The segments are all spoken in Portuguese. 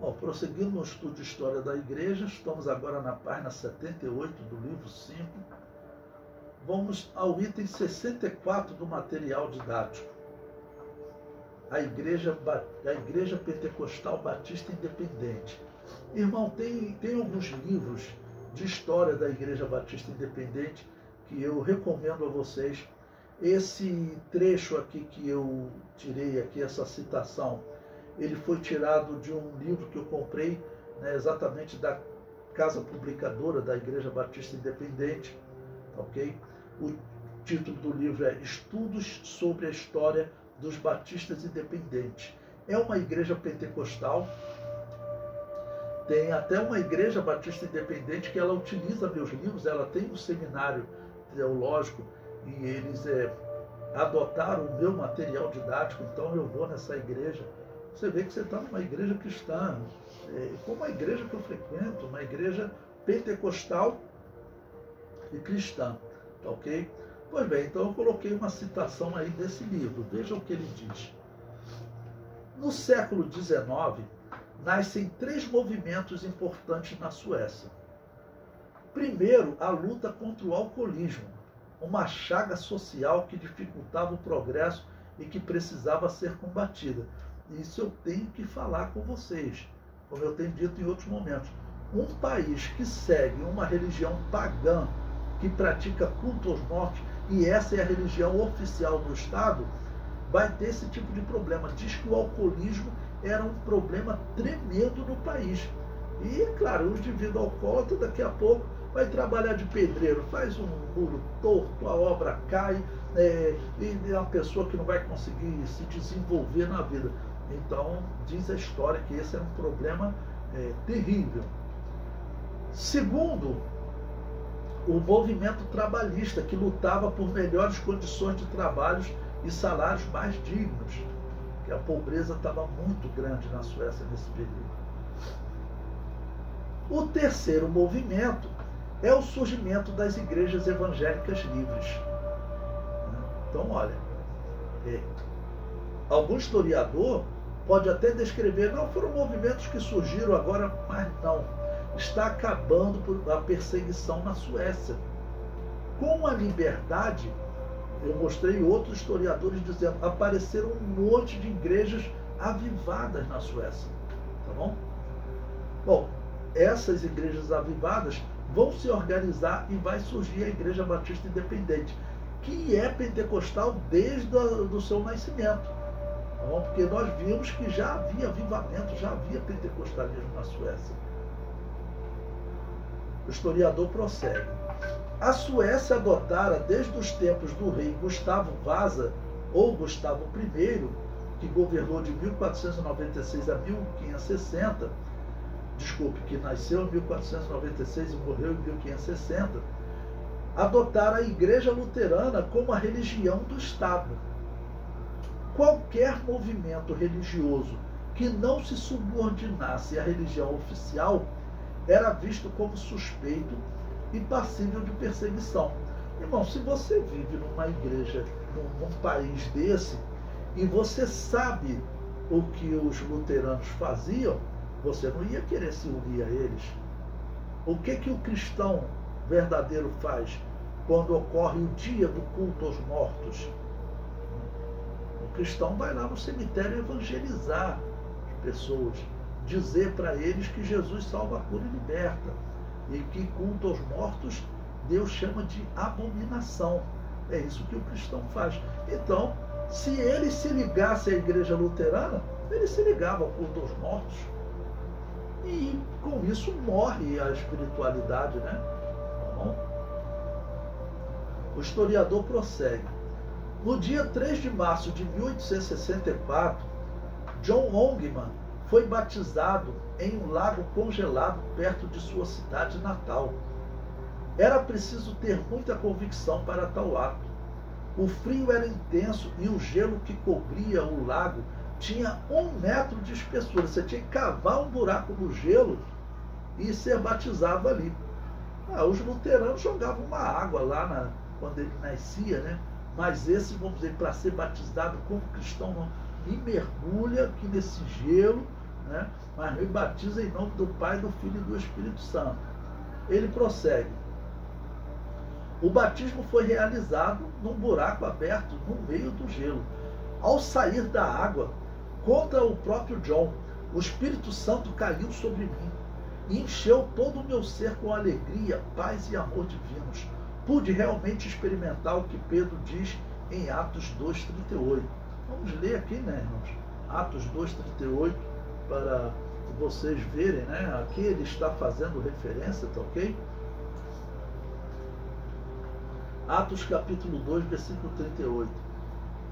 Bom, prosseguindo no estudo de História da Igreja, estamos agora na página 78 do livro 5. Vamos ao item 64 do material didático. A Igreja Pentecostal Batista Independente. Irmão, tem alguns livros de história da Igreja Batista Independente que eu recomendo a vocês. Esse trecho aqui que eu tirei aqui, essa citação, ele foi tirado de um livro que eu comprei, né, exatamente da casa publicadora da Igreja Batista Independente, ok? O título do livro é Estudos sobre a História dos Batistas Independentes. É uma igreja pentecostal, tem até uma igreja batista independente que ela utiliza meus livros, ela tem um seminário teológico e eles adotaram o meu material didático, então eu vou nessa igreja. Você vê que você está numa igreja cristã, como a igreja que eu frequento, uma igreja pentecostal e cristã, tá ok? Pois bem, então eu coloquei uma citação aí desse livro, veja o que ele diz. No século XIX, nascem 3 movimentos importantes na Suécia. Primeiro, a luta contra o alcoolismo, uma chaga social que dificultava o progresso e que precisava ser combatida. Isso eu tenho que falar com vocês, como eu tenho dito em outros momentos. Um país que segue uma religião pagã, que pratica culto aos mortos, e essa é a religião oficial do Estado, vai ter esse tipo de problema. Diz que o alcoolismo era um problema tremendo no país. E, claro, o indivíduo alcoólatra daqui a pouco vai trabalhar de pedreiro, faz um muro torto, a obra cai, e é uma pessoa que não vai conseguir se desenvolver na vida. Então, diz a história que esse era um problema terrível. Segundo, o movimento trabalhista, que lutava por melhores condições de trabalho e salários mais dignos, que a pobreza estava muito grande na Suécia nesse período. O terceiro movimento é o surgimento das igrejas evangélicas livres. Então, olha, algum historiador pode até descrever, não, foram movimentos que surgiram agora, mas não. Está acabando por a perseguição na Suécia. Com a liberdade, eu mostrei outros historiadores dizendo, apareceram um monte de igrejas avivadas na Suécia. Tá bom? Bom, essas igrejas avivadas vão se organizar e vai surgir a Igreja Batista Independente, que é pentecostal desde o seu nascimento. Tá bom? Porque nós vimos que já havia avivamento, já havia pentecostalismo na Suécia. O historiador prossegue. A Suécia adotara desde os tempos do rei Gustavo Vasa, ou Gustavo I, que governou de 1496 a 1560, que nasceu em 1496 e morreu em 1560, adotara a Igreja Luterana como a religião do Estado. Qualquer movimento religioso que não se subordinasse à religião oficial era visto como suspeito e passível de perseguição. Irmão, se você vive numa igreja, num país desse, e você sabe o que os luteranos faziam, você não ia querer se unir a eles. O que o cristão verdadeiro faz quando ocorre o dia do culto aos mortos? O cristão vai lá no cemitério evangelizar as pessoas, dizer para eles que Jesus salva, cura e liberta, e que culto aos mortos Deus chama de abominação. É isso que o cristão faz. Então, se ele se ligasse à igreja luterana, ele se ligava ao culto aos mortos. E com isso morre a espiritualidade, né? Tá bom? O historiador prossegue. No dia 3 de março de 1864, John Longman foi batizado em um lago congelado perto de sua cidade natal. Era preciso ter muita convicção para tal ato. O frio era intenso e o gelo que cobria o lago tinha 1 metro de espessura. Você tinha que cavar um buraco no gelo e ser batizado ali. Os luteranos jogavam uma água lá quando ele nascia, né? Mas esse, vamos dizer, para ser batizado como cristão, não. E mergulha aqui nesse gelo, né? mas me batiza em nome do Pai, do Filho e do Espírito Santo. Ele prossegue. O batismo foi realizado num buraco aberto no meio do gelo. Ao sair da água, contra o próprio John, o Espírito Santo caiu sobre mim e encheu todo o meu ser com alegria, paz e amor divinos. Pude realmente experimentar o que Pedro diz em Atos 2,38. Vamos ler aqui, né, irmãos? Atos 2,38, para vocês verem, né? Aqui ele está fazendo referência, tá ok? Atos capítulo 2, versículo 38.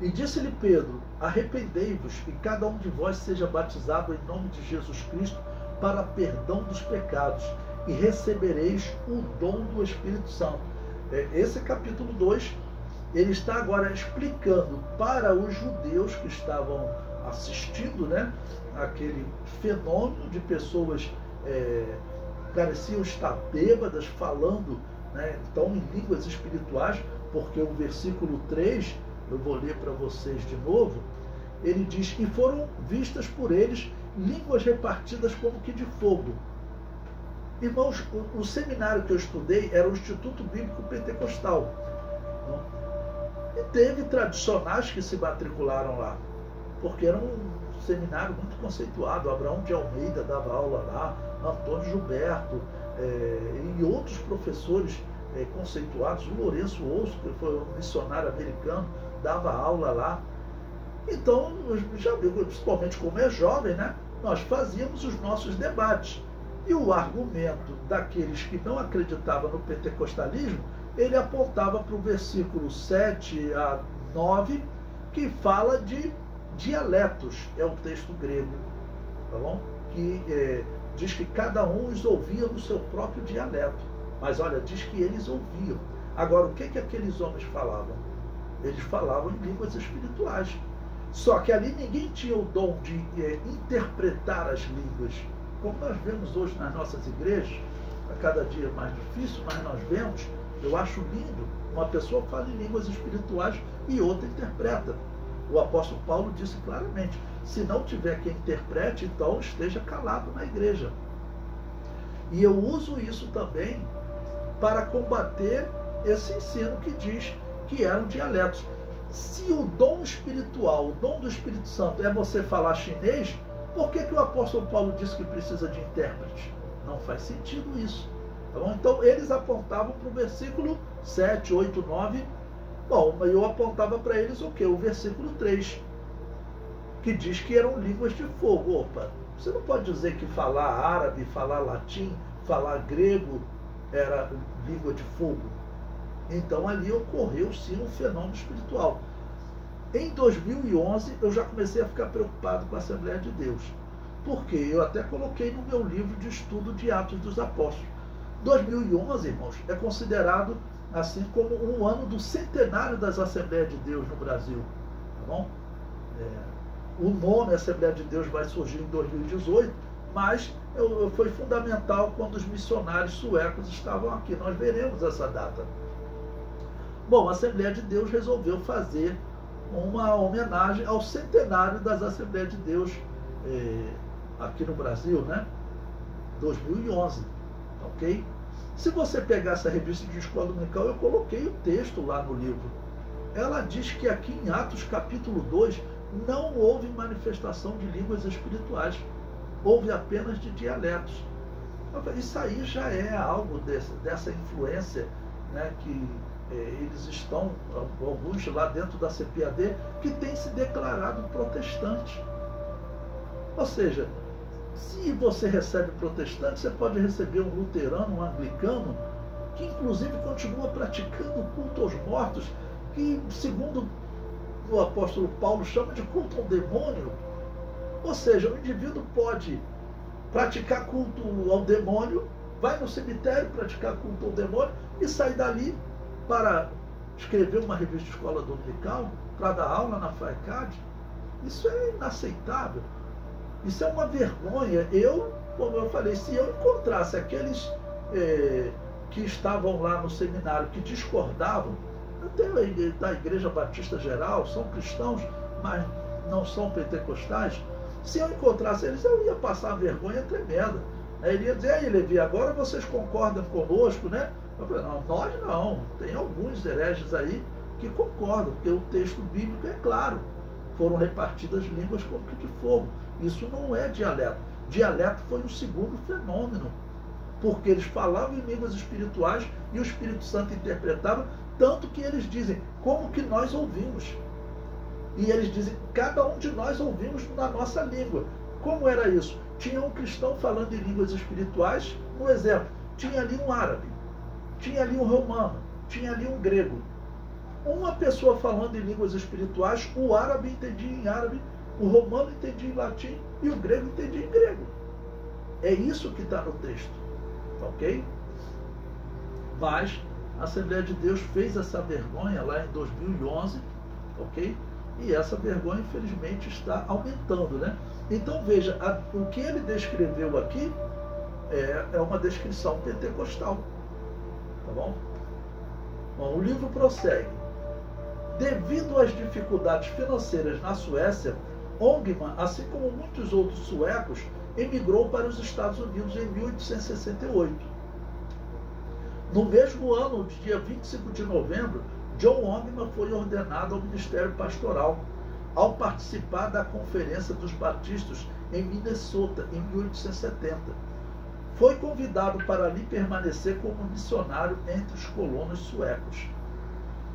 E disse-lhe Pedro: arrependei-vos e cada um de vós seja batizado em nome de Jesus Cristo para perdão dos pecados e recebereis o dom do Espírito Santo. Esse capítulo 2, ele está agora explicando para os judeus que estavam assistindo, né, aquele fenômeno de pessoas pareciam estar bêbadas, falando, né, então em línguas espirituais, porque o versículo 3, eu vou ler para vocês de novo, ele diz: e foram vistas por eles línguas repartidas como que de fogo. Irmãos, o seminário que eu estudei era o Instituto Bíblico Pentecostal. E teve tradicionais que se matricularam lá, porque era um seminário muito conceituado. Abraão de Almeida dava aula lá, Antônio Gilberto e outros professores conceituados. O Lourenço Osso, que foi um missionário americano, dava aula lá. Então, já viu, principalmente como é jovem, né, nós fazíamos os nossos debates. E o argumento daqueles que não acreditavam no pentecostalismo, ele apontava para o versículo 7 a 9, que fala de dialetos, é o texto grego, tá bom? Que diz que cada um os ouvia no seu próprio dialeto. Mas olha, diz que eles ouviam. Agora, o que aqueles homens falavam? Eles falavam em línguas espirituais. Só que ali ninguém tinha o dom de interpretar as línguas, como nós vemos hoje nas nossas igrejas. A cada dia mais difícil, mas nós vemos, eu acho lindo, uma pessoa fala em línguas espirituais e outra interpreta. O apóstolo Paulo disse claramente: se não tiver quem interprete, então esteja calado na igreja. E eu uso isso também para combater esse ensino que diz que eram dialetos. Se o dom espiritual, o dom do Espírito Santo é você falar chinês, por que o apóstolo Paulo disse que precisa de intérprete? Não faz sentido isso. Tá bom? Então eles apontavam para o versículo 7, 8, 9. Bom, eu apontava para eles o quê? O versículo 3, que diz que eram línguas de fogo. Opa, você não pode dizer que falar árabe, falar latim, falar grego era língua de fogo. Então ali ocorreu sim um fenômeno espiritual. Em 2011 eu já comecei a ficar preocupado com a Assembleia de Deus. Porque eu até coloquei no meu livro de estudo de Atos dos Apóstolos. 2011, irmãos, é considerado assim como um ano do centenário das Assembleias de Deus no Brasil. Tá bom? O nome Assembleia de Deus vai surgir em 2018, mas foi fundamental quando os missionários suecos estavam aqui. Nós veremos essa data. Bom, a Assembleia de Deus resolveu fazer uma homenagem ao centenário das Assembleias de Deus aqui no Brasil, né? 2011, ok? Se você pegar essa revista de escola dominical, eu coloquei o texto lá no livro. Ela diz que aqui em Atos capítulo 2 não houve manifestação de línguas espirituais, houve apenas de dialetos. Isso aí já é algo dessa influência, né, que eles estão, alguns lá dentro da CPAD, que tem se declarado protestante. Ou seja, se você recebe protestante, você pode receber um luterano, um anglicano, que inclusive continua praticando o culto aos mortos, que segundo o apóstolo Paulo chama de culto ao demônio. Ou seja, o indivíduo pode praticar culto ao demônio, vai no cemitério praticar culto ao demônio e sair dali para escrever uma revista de escola dominical, para dar aula na FAECAD. Isso é inaceitável. Isso é uma vergonha. Como eu falei, se eu encontrasse aqueles que estavam lá no seminário, que discordavam, até da Igreja Batista Geral, são cristãos, mas não são pentecostais, Se eu encontrasse eles, eu ia passar uma vergonha tremenda. Aí ele ia dizer, aí Levi, agora vocês concordam conosco, né? Eu falei, não, nós não. Tem alguns hereges aí que concordam, porque o texto bíblico é claro. Foram repartidas línguas como que de fogo. Isso não é dialeto. Dialeto foi um segundo fenômeno, porque eles falavam em línguas espirituais e o Espírito Santo interpretava, tanto que eles dizem, como que nós ouvimos? E eles dizem, cada um de nós ouvimos na nossa língua. Como era isso? Tinha um cristão falando em línguas espirituais, um exemplo, tinha ali um árabe, tinha ali um romano, tinha ali um grego. Uma pessoa falando em línguas espirituais, o árabe entendia em árabe, o romano entendia em latim e o grego entendia em grego. É isso que está no texto, ok? Mas a Assembleia de Deus fez essa vergonha lá em 2011, ok? E essa vergonha, infelizmente, está aumentando, né? Então, veja, o que ele descreveu aqui é uma descrição pentecostal, tá bom? Bom, o livro prossegue. Devido às dificuldades financeiras na Suécia, Ongman, assim como muitos outros suecos, emigrou para os Estados Unidos em 1868. No mesmo ano, dia 25 de novembro, John Ongman foi ordenado ao ministério pastoral, ao participar da Conferência dos Batistas em Minnesota, em 1870. Foi convidado para ali permanecer como missionário entre os colonos suecos.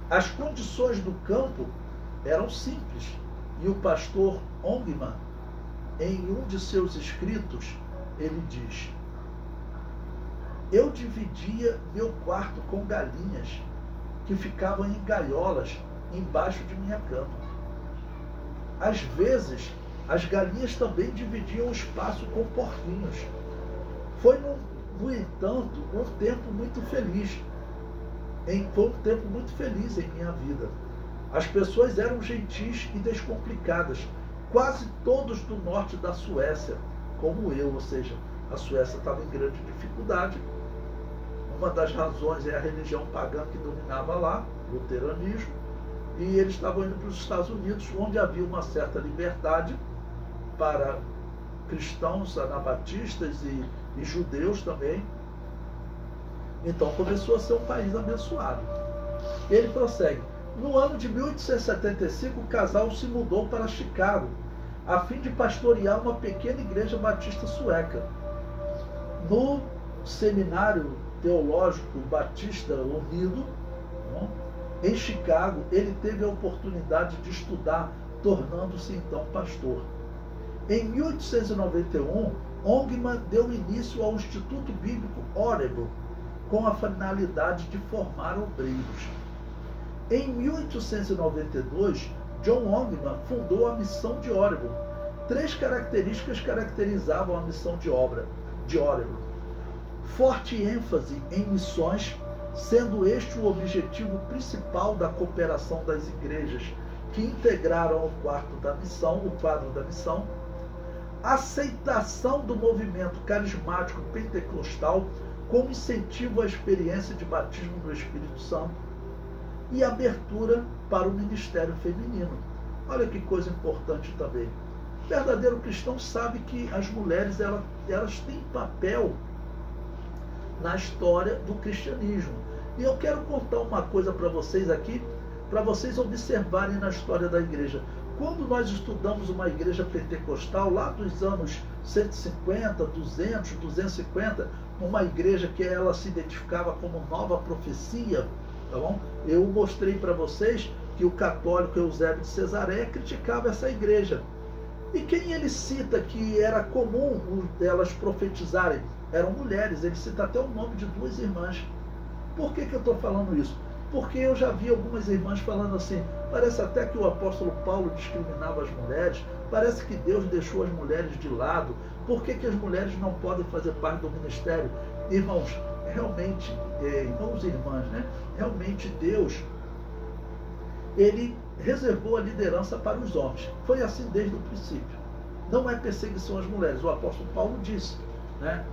As condições do campo eram simples, e o pastor Ongman, em um de seus escritos, ele diz: eu dividia meu quarto com galinhas que ficavam em gaiolas embaixo de minha cama. Às vezes, as galinhas também dividiam o espaço com porquinhos. Foi, no entanto, um tempo muito feliz. Foi um tempo muito feliz em minha vida. As pessoas eram gentis e descomplicadas, quase todos do norte da Suécia, como eu, ou seja, a Suécia estava em grande dificuldade. Uma das razões é a religião pagã que dominava lá, o luteranismo, e eles estavam indo para os Estados Unidos, onde havia uma certa liberdade para cristãos, anabatistas e judeus também. Então começou a ser um país abençoado. Ele prossegue. No ano de 1875, o casal se mudou para Chicago, a fim de pastorear uma pequena igreja batista sueca. No Seminário Teológico Batista Unido, em Chicago, ele teve a oportunidade de estudar, tornando-se então pastor. Em 1891, Ongman deu início ao Instituto Bíblico Oregon, com a finalidade de formar obreiros. Em 1892, John Ongman fundou a Missão de Oregon. 3 características caracterizavam a missão de Oregon. Forte ênfase em missões, sendo este o objetivo principal da cooperação das igrejas que integraram o quadro da missão. Aceitação do movimento carismático pentecostal como incentivo à experiência de batismo no Espírito Santo e abertura para o ministério feminino. Olha que coisa importante também. O verdadeiro cristão sabe que as mulheres elas têm papel na história do cristianismo. E eu quero contar uma coisa para vocês aqui, para vocês observarem na história da igreja. Quando nós estudamos uma igreja pentecostal, lá dos anos 150, 200, 250, uma igreja que ela se identificava como Nova Profecia, tá bom? Eu mostrei para vocês que o católico Eusébio de Cesareia criticava essa igreja. E quem ele cita que era comum elas profetizarem? Eram mulheres. Ele cita até o nome de 2 irmãs. Por que eu estou falando isso? Porque eu já vi algumas irmãs falando assim, parece até que o apóstolo Paulo discriminava as mulheres, parece que Deus deixou as mulheres de lado, por que as mulheres não podem fazer parte do ministério? Irmãos, realmente, irmãos e irmãs, né? Realmente Deus, ele reservou a liderança para os homens. Foi assim desde o princípio. Não é perseguição às mulheres. O apóstolo Paulo disse, né?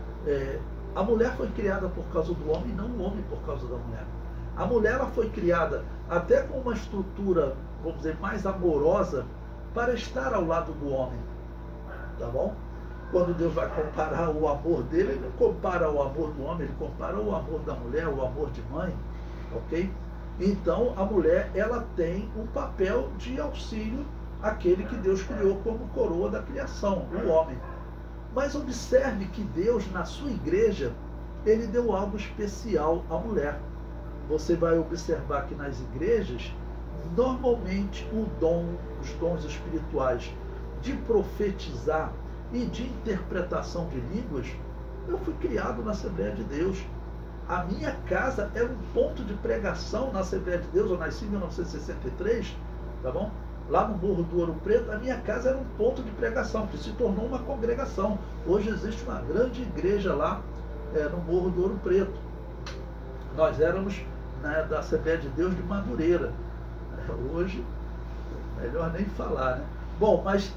A mulher foi criada por causa do homem, não o homem por causa da mulher. A mulher ela foi criada até com uma estrutura, vamos dizer, mais amorosa para estar ao lado do homem. tá bom? Quando Deus vai comparar o amor dele, ele não compara o amor do homem, ele compara o amor da mulher, o amor de mãe, ok? Então, a mulher, ela tem um papel de auxílio àquele que Deus criou como coroa da criação, o homem. Mas observe que Deus, na sua igreja, ele deu algo especial à mulher. Você vai observar que nas igrejas, normalmente os dons espirituais de profetizar e de interpretação de línguas, eu fui criado na Assembleia de Deus. A minha casa era um ponto de pregação na Assembleia de Deus. Eu nasci em 1963, tá bom? Lá no Morro do Ouro Preto, a minha casa era um ponto de pregação, que se tornou uma congregação. Hoje existe uma grande igreja lá no Morro do Ouro Preto. Nós éramos da Assembleia de Deus de Madureira. Hoje, melhor nem falar, né? Bom, mas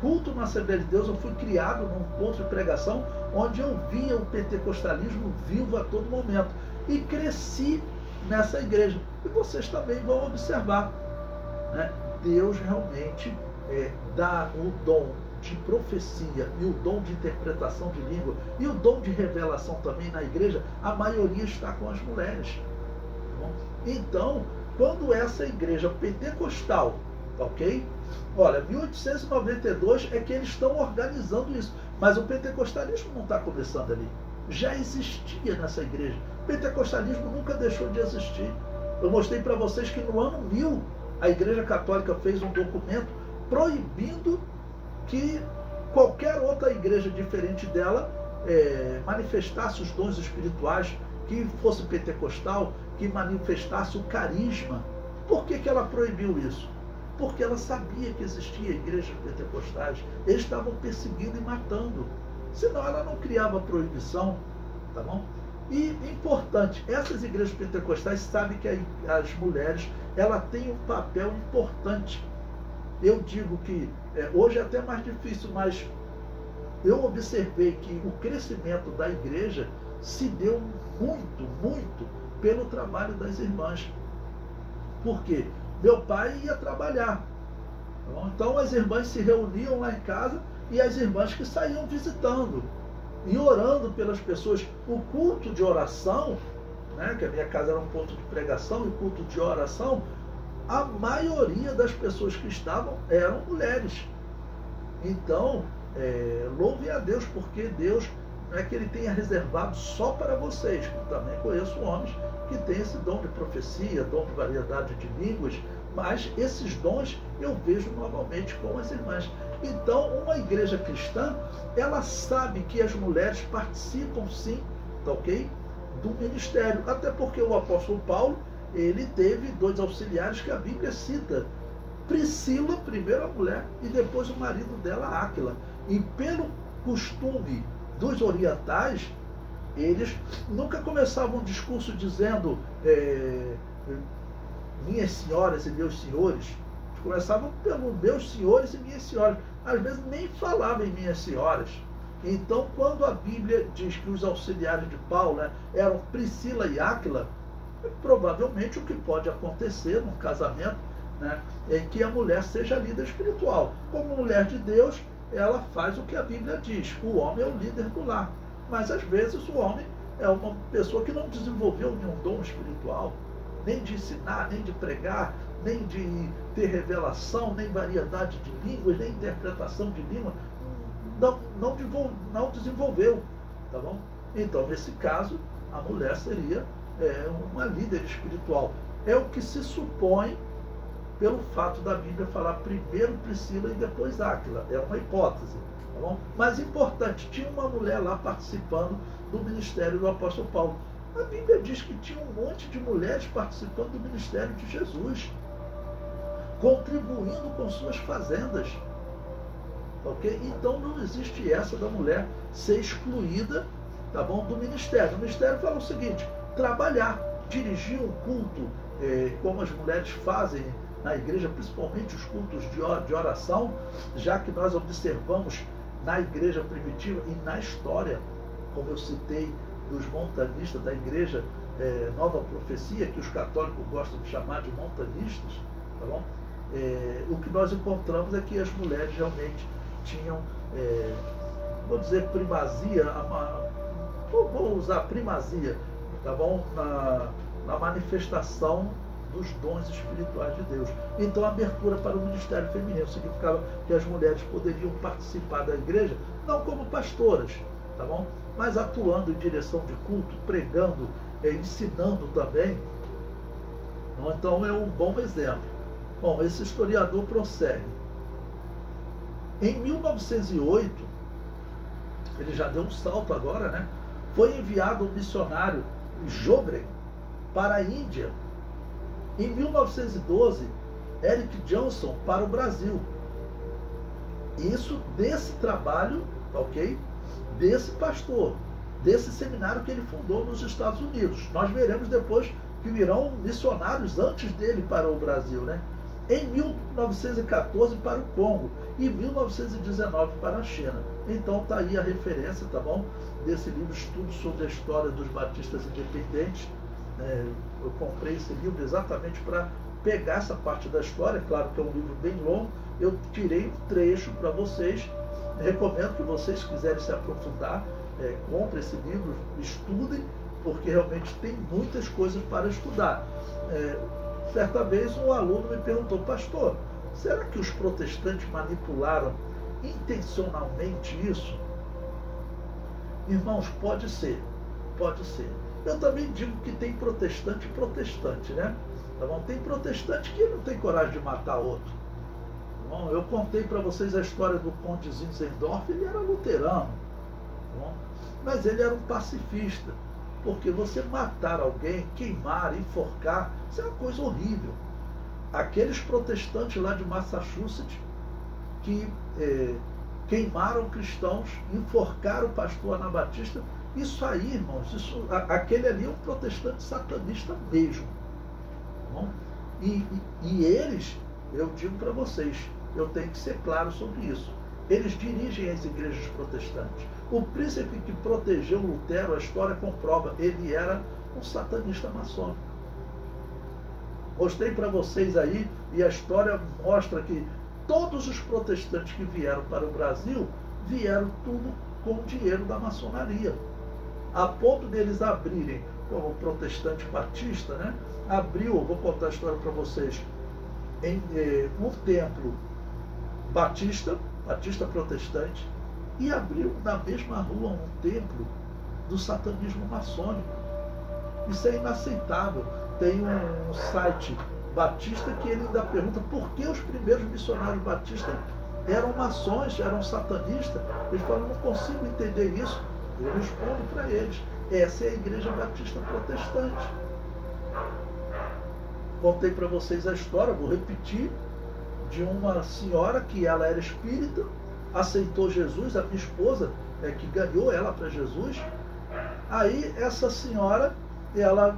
culto na Assembleia de Deus, eu fui criado num ponto de pregação onde eu via o pentecostalismo vivo a todo momento. E cresci nessa igreja. E vocês também vão observar, né? Deus realmente dá o dom de profecia e o dom de interpretação de língua e o dom de revelação também na igreja. A maioria está com as mulheres. Tá bom? Então, quando essa igreja pentecostal, ok? Olha, 1892 é que eles estão organizando isso. Mas o pentecostalismo não está começando ali. Já existia nessa igreja. O pentecostalismo nunca deixou de existir. Eu mostrei para vocês que no ano 1000, a Igreja Católica fez um documento proibindo que qualquer outra igreja diferente dela manifestasse os dons espirituais, que fosse pentecostal, que manifestasse o carisma. Por que ela proibiu isso? Porque ela sabia que existia igrejas pentecostais. Eles estavam perseguindo e matando. Senão ela não criava proibição, tá bom? E importante, essas igrejas pentecostais sabem que as mulheres, ela tem um papel importante. Eu digo que hoje é até mais difícil, mas eu observei que o crescimento da igreja se deu muito, muito pelo trabalho das irmãs. Por quê? Meu pai ia trabalhar. Então as irmãs se reuniam lá em casa e as irmãs que saíam visitando e orando pelas pessoas. O culto de oração, né, que a minha casa era um ponto de pregação, e o culto de oração, a maioria das pessoas que estavam eram mulheres. Então, louve a Deus, porque Deus não é que ele tenha reservado só para vocês, que eu também conheço homens que têm esse dom de profecia, dom de variedade de línguas, mas esses dons eu vejo normalmente com as irmãs. Então, uma igreja cristã, ela sabe que as mulheres participam sim, tá ok? Do ministério, até porque o apóstolo Paulo, ele teve 2 auxiliares que a Bíblia cita. Priscila, primeiro a mulher, e depois o marido dela, Áquila. E pelo costume dos orientais, eles nunca começavam um discurso dizendo minhas senhoras e meus senhores. Eles começavam pelo meus senhores e minhas senhoras. Às vezes nem falavam em minhas senhoras. Então, quando a Bíblia diz que os auxiliares de Paulo eram Priscila e Áquila, provavelmente o que pode acontecer num casamento, né, é que a mulher seja líder espiritual. Como mulher de Deus, ela faz o que a Bíblia diz. O homem é o líder do lar. Mas às vezes o homem é uma pessoa que não desenvolveu nenhum dom espiritual, nem de ensinar, nem de pregar, nem de ter revelação, nem variedade de línguas, nem interpretação de língua. Não desenvolveu, tá bom? Então, nesse caso, a mulher seria uma líder espiritual. É o que se supõe pelo fato da Bíblia falar primeiro Priscila e depois Áquila. É uma hipótese, tá bom? Mas importante, tinha uma mulher lá participando do ministério do apóstolo Paulo. A Bíblia diz que tinha um monte de mulheres participando do ministério de Jesus, contribuindo com suas fazendas. Ok? Então não existe essa da mulher ser excluída, tá bom, do ministério. O ministério fala o seguinte: trabalhar, dirigir um culto, como as mulheres fazem na igreja, principalmente os cultos de oração, já que nós observamos na igreja primitiva e na história, como eu citei, dos montanistas da igreja Nova Profecia, que os católicos gostam de chamar de montanistas, tá bom? O que nós encontramos é que as mulheres realmente tinham, vou dizer, primazia, vou usar primazia, tá bom? Na manifestação dos dons espirituais de Deus. Então, a abertura para o ministério feminino significava que as mulheres poderiam participar da igreja, não como pastoras, tá bom? Mas atuando em direção de culto, pregando, ensinando também. Então, é um bom exemplo. Bom, esse historiador prossegue. Em 1908, ele já deu um salto agora, né? Foi enviado um missionário, Jogren, para a Índia. Em 1912, Eric Johnson para o Brasil. Isso desse trabalho, ok? Desse pastor, desse seminário que ele fundou nos Estados Unidos. Nós veremos depois que virão missionários antes dele para o Brasil, né? Em 1914 para o Congo e 1919 para a China. Então está aí a referência, tá bom? Desse livro, Estudo sobre a História dos Batistas Independentes. Eu comprei esse livro exatamente para pegar essa parte da história. Claro que é um livro bem longo. Eu tirei um trecho para vocês. Recomendo que vocês, se quiserem se aprofundar, comprem esse livro, estudem, porque realmente tem muitas coisas para estudar. Certa vez um aluno me perguntou: pastor, será que os protestantes manipularam intencionalmente isso? Irmãos, pode ser, pode ser. Eu também digo que tem protestante e protestante, né? Tá bom? Tem protestante que não tem coragem de matar outro. Tá bom? Eu contei para vocês a história do conde Zinzendorf. Ele era luterano, tá bom? Mas ele era um pacifista. Porque você matar alguém, queimar, enforcar, isso é uma coisa horrível. Aqueles protestantes lá de Massachusetts que queimaram cristãos, enforcaram o pastor anabatista, isso aí, irmãos, aquele ali é um protestante satanista mesmo. Tá bom? E eles, eu digo para vocês, eu tenho que ser claro sobre isso, eles dirigem as igrejas protestantes. O príncipe que protegeu Lutero, a história comprova, ele era um satanista maçônico. Mostrei para vocês aí, e a história mostra que todos os protestantes que vieram para o Brasil, vieram tudo com o dinheiro da maçonaria. A ponto deles abrirem, como o protestante batista, né? Abriu, vou contar a história para vocês, em um templo batista protestante, e abriu na mesma rua um templo do satanismo maçônico. Isso é inaceitável. Tem um site batista que ele ainda pergunta por que os primeiros missionários batistas eram maçons, eram satanistas. Eles falam: não consigo entender isso. Eu respondo para eles: essa é a igreja batista protestante. Contei para vocês a história, vou repetir, de uma senhora que ela era espírita, aceitou Jesus, a minha esposa que ganhou ela para Jesus. Aí essa senhora, ela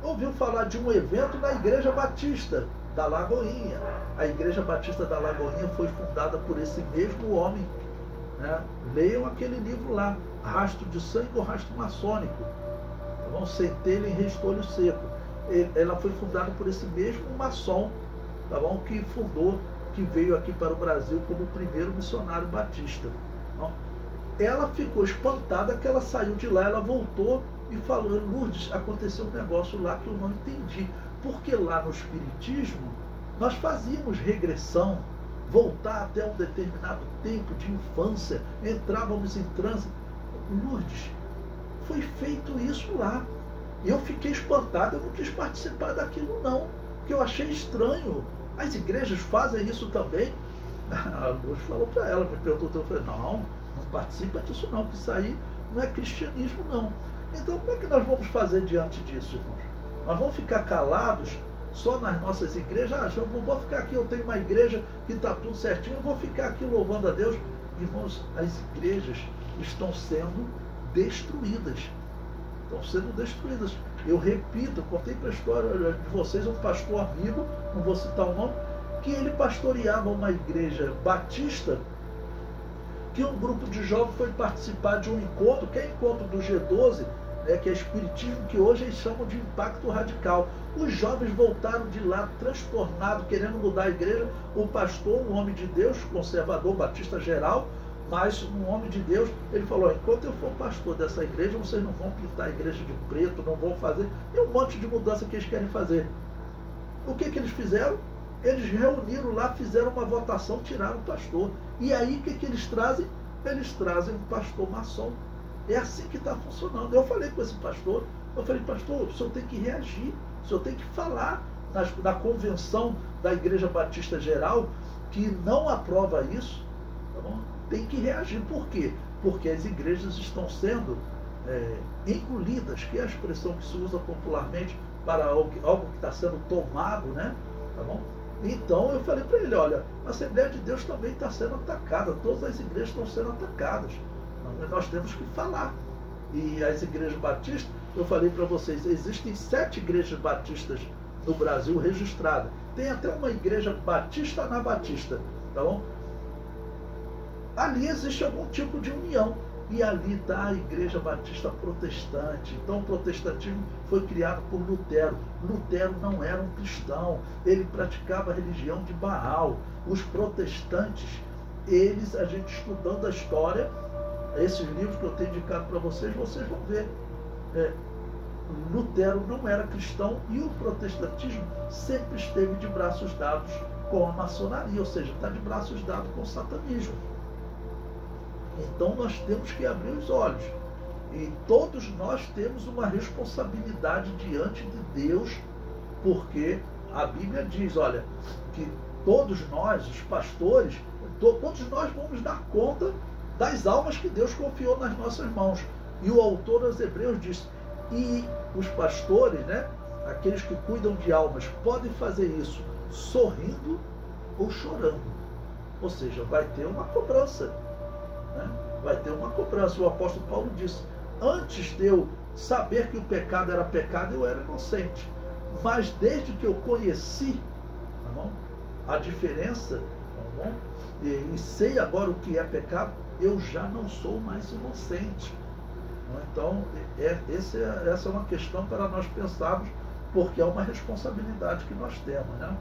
ouviu falar de um evento na Igreja Batista da Lagoinha. A Igreja Batista da Lagoinha foi fundada por esse mesmo homem, né? Leiam aquele livro lá, Rastro de Sangue ou Rastro Maçônico, tá bom? Centelha em Restolho Seco. Ela foi fundada por esse mesmo maçom, tá bom? Que veio aqui para o Brasil como o primeiro missionário batista. Então, ela ficou espantada que ela saiu de lá, ela voltou e falou: Lourdes, aconteceu um negócio lá que eu não entendi. Porque lá no Espiritismo nós fazíamos regressão, voltar até um determinado tempo de infância, entrávamos em transe. Lourdes, foi feito isso lá. Eu fiquei espantada, eu não quis participar daquilo não, porque eu achei estranho. As igrejas fazem isso também? A Lourdes falou para ela, me perguntou, eu falei: não participa disso não, que isso aí não é cristianismo não. Então como é que nós vamos fazer diante disso, irmãos? Nós vamos ficar calados só nas nossas igrejas? Eu não vou ficar aqui, eu tenho uma igreja que está tudo certinho, eu vou ficar aqui louvando a Deus. Irmãos, as igrejas estão sendo destruídas. Estão sendo destruídas. Eu repito, eu contei para a história de vocês, um pastor amigo, não vou citar o nome, que ele pastoreava uma igreja batista, que um grupo de jovens foi participar de um encontro, que é encontro do G12, né, que é espiritismo, que hoje eles chamam de impacto radical. Os jovens voltaram de lá transtornados, querendo mudar a igreja. O pastor, um homem de Deus, conservador, batista geral, mas um homem de Deus, ele falou: enquanto eu for pastor dessa igreja, vocês não vão pintar a igreja de preto, não vão fazer. E um monte de mudança que eles querem fazer. O que eles fizeram? Eles reuniram lá, fizeram uma votação, tiraram o pastor. E aí o que eles trazem? Eles trazem um pastor maçom. É assim que está funcionando. Eu falei com esse pastor, eu falei: pastor, o senhor tem que reagir, o senhor tem que falar na convenção da Igreja Batista Geral, que não aprova isso, tá bom? Tem que reagir. Por quê? Porque as igrejas estão sendo engolidas, que é a expressão que se usa popularmente para algo que está sendo tomado, né? Tá bom? Então eu falei para ele: olha, a Assembleia de Deus também está sendo atacada, todas as igrejas estão sendo atacadas. Nós temos que falar. E as igrejas batistas, eu falei para vocês, existem 7 igrejas batistas no Brasil registradas. Tem até uma igreja batista na Batista, tá bom? Ali existe algum tipo de união. E ali está a Igreja Batista Protestante. Então o protestantismo foi criado por Lutero. Lutero não era um cristão, ele praticava a religião de Baal. Os protestantes, eles, a gente estudando a história, esses livros que eu tenho indicado para vocês vão ver. Lutero não era cristão e o protestantismo sempre esteve de braços dados com a maçonaria, ou seja, está de braços dados com o satanismo. Então nós temos que abrir os olhos. E todos nós temos uma responsabilidade diante de Deus, porque a Bíblia diz, olha, que todos nós, os pastores, todos nós vamos dar conta das almas que Deus confiou nas nossas mãos. E o autor aos Hebreus diz: e os pastores, né, aqueles que cuidam de almas, podem fazer isso sorrindo ou chorando. Ou seja, vai ter uma cobrança. Né? Vai ter uma cobrança. O apóstolo Paulo disse: antes de eu saber que o pecado era pecado, eu era inocente. Mas desde que eu conheci, tá bom, a diferença, tá bom, e sei agora o que é pecado, eu já não sou mais inocente. Então, essa é uma questão para nós pensarmos, porque é uma responsabilidade que nós temos, né?